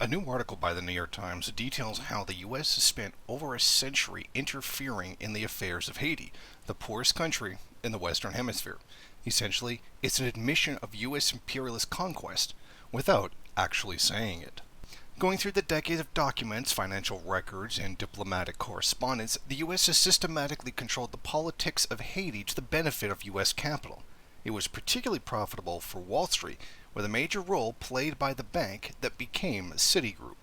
A new article by the New York Times details how the U.S. has spent over a century interfering in the affairs of Haiti, the poorest country in the Western Hemisphere. Essentially, it's an admission of U.S. imperialist conquest without actually saying it. Going through the decades of documents, financial records, and diplomatic correspondence, the U.S. has systematically controlled the politics of Haiti to the benefit of U.S. capital. It was particularly profitable for Wall Street, with a major role played by the bank that became Citigroup.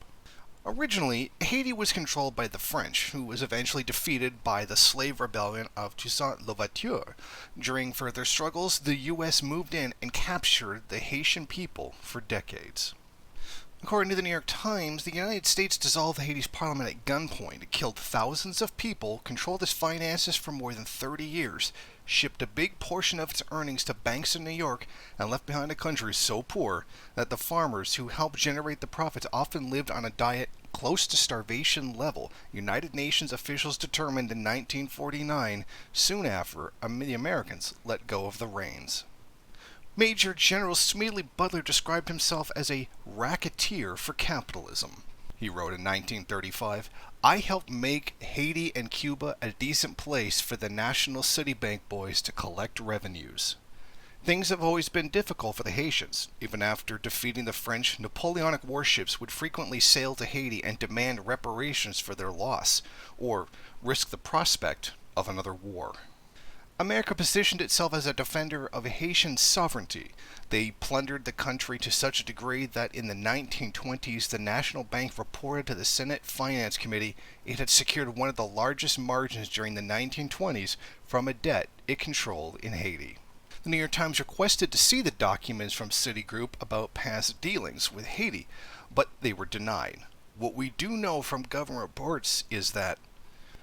Originally, Haiti was controlled by the French, who was eventually defeated by the slave rebellion of Toussaint Louverture. During further struggles, the U.S. moved in and captured the Haitian people for decades. According to the New York Times, the United States dissolved Haiti's parliament at gunpoint, killed thousands of people, controlled its finances for more than 30 years, shipped a big portion of its earnings to banks in New York, and left behind a country so poor that the farmers who helped generate the profits often lived on a diet close to starvation level. United Nations officials determined in 1949, soon after the Americans let go of the reins. Major General Smedley Butler described himself as a racketeer for capitalism. He wrote in 1935, "I helped make Haiti and Cuba a decent place for the National City Bank boys to collect revenues." Things have always been difficult for the Haitians. Even after defeating the French, Napoleonic warships would frequently sail to Haiti and demand reparations for their loss, or risk the prospect of another war. America positioned itself as a defender of Haitian sovereignty. They plundered the country to such a degree that in the 1920s, the National Bank reported to the Senate Finance Committee it had secured one of the largest margins during the 1920s from a debt it controlled in Haiti. The New York Times requested to see the documents from Citigroup about past dealings with Haiti, but they were denied. What we do know from government reports is that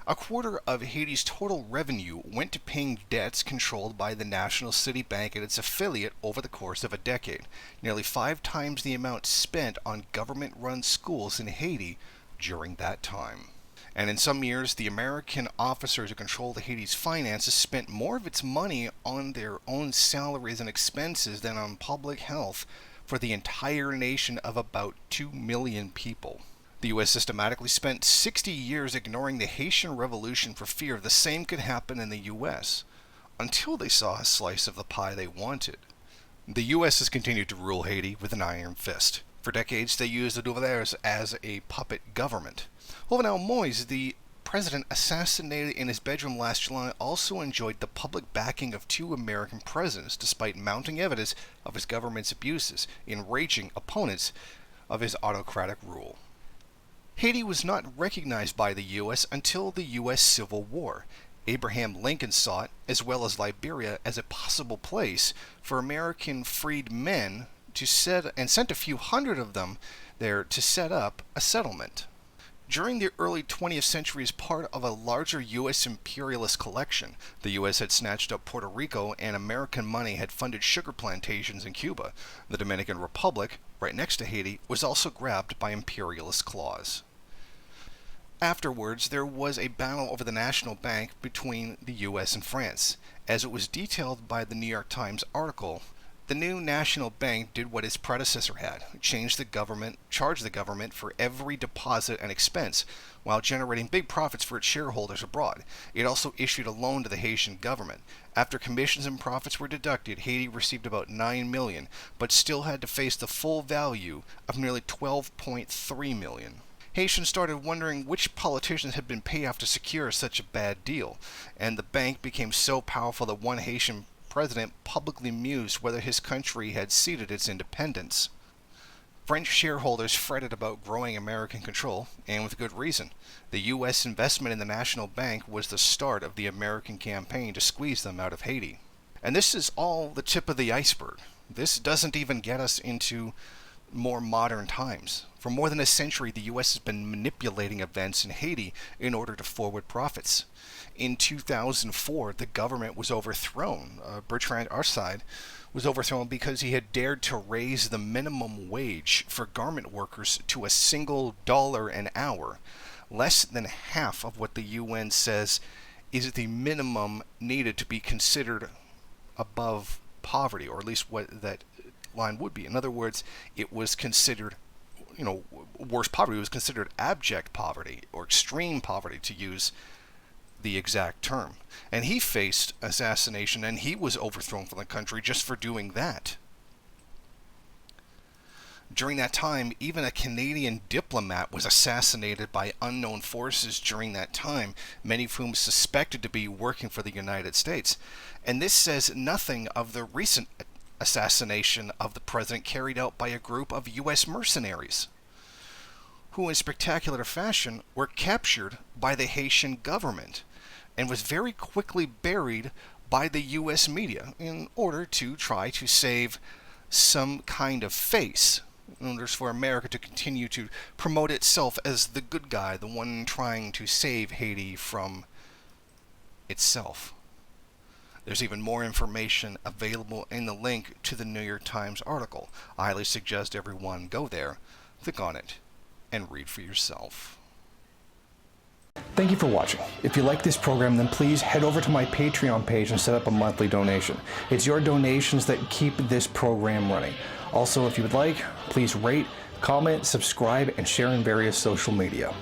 a quarter of Haiti's total revenue went to paying debts controlled by the National City Bank and its affiliate over the course of a decade, nearly 5 times the amount spent on government-run schools in Haiti during that time. And in some years, the American officers who controlled Haiti's finances spent more of its money on their own salaries and expenses than on public health for the entire nation of about 2 million people. The U.S. systematically spent 60 years ignoring the Haitian Revolution for fear the same could happen in the U.S., until they saw a slice of the pie they wanted. The U.S. has continued to rule Haiti with an iron fist. For decades, they used the Duvaliers as a puppet government. Jovenel Moïse, the president assassinated in his bedroom last July, also enjoyed the public backing of 2 American presidents, despite mounting evidence of his government's abuses, enraging opponents of his autocratic rule. Haiti was not recognized by the U.S. until the U.S. Civil War. Abraham Lincoln saw it, as well as Liberia, as a possible place for American freed men to sent a few hundred of them there to set up a settlement. During the early 20th century, as part of a larger U.S. imperialist collection, the U.S. had snatched up Puerto Rico and American money had funded sugar plantations in Cuba. The Dominican Republic, right next to Haiti, was also grabbed by imperialist claws. Afterwards, there was a battle over the National Bank between the U.S. and France. As it was detailed by the New York Times article, the new National Bank did what its predecessor had, charged the government for every deposit and expense, while generating big profits for its shareholders abroad. It also issued a loan to the Haitian government. After commissions and profits were deducted, Haiti received about $9 million, but still had to face the full value of nearly $12.3 million. Haitians started wondering which politicians had been paid off to secure such a bad deal, and the bank became so powerful that one Haitian president publicly mused whether his country had ceded its independence. French shareholders fretted about growing American control, and with good reason. The U.S. investment in the National Bank was the start of the American campaign to squeeze them out of Haiti. And this is all the tip of the iceberg. This doesn't even get us into more modern times. For more than a century, the U.S. has been manipulating events in Haiti in order to forward profits. In 2004, the government was overthrown. Bertrand Arsaid was overthrown because he had dared to raise the minimum wage for garment workers to $1 an hour, less than half of what the UN says is the minimum needed to be considered above poverty, or at least what that line would be. In other words, it was considered worse poverty. It was considered abject poverty or extreme poverty, to use the exact term. And he faced assassination, and he was overthrown from the country just for doing that. During that time, even a Canadian diplomat was assassinated by unknown forces during that time, many of whom suspected to be working for the United States. And this says nothing of the recent assassination of the president carried out by a group of U.S. mercenaries, who in spectacular fashion were captured by the Haitian government and was very quickly buried by the U.S. media in order to try to save some kind of face, in order for America to continue to promote itself as the good guy, the one trying to save Haiti from itself. There's even more information available in the link to the New York Times article. I highly suggest everyone go there, click on it, and read for yourself. Thank you for watching. If you like this program, then please head over to my Patreon page and set up a monthly donation. It's your donations that keep this program running. Also, if you would like, please rate, comment, subscribe, and share in various social media.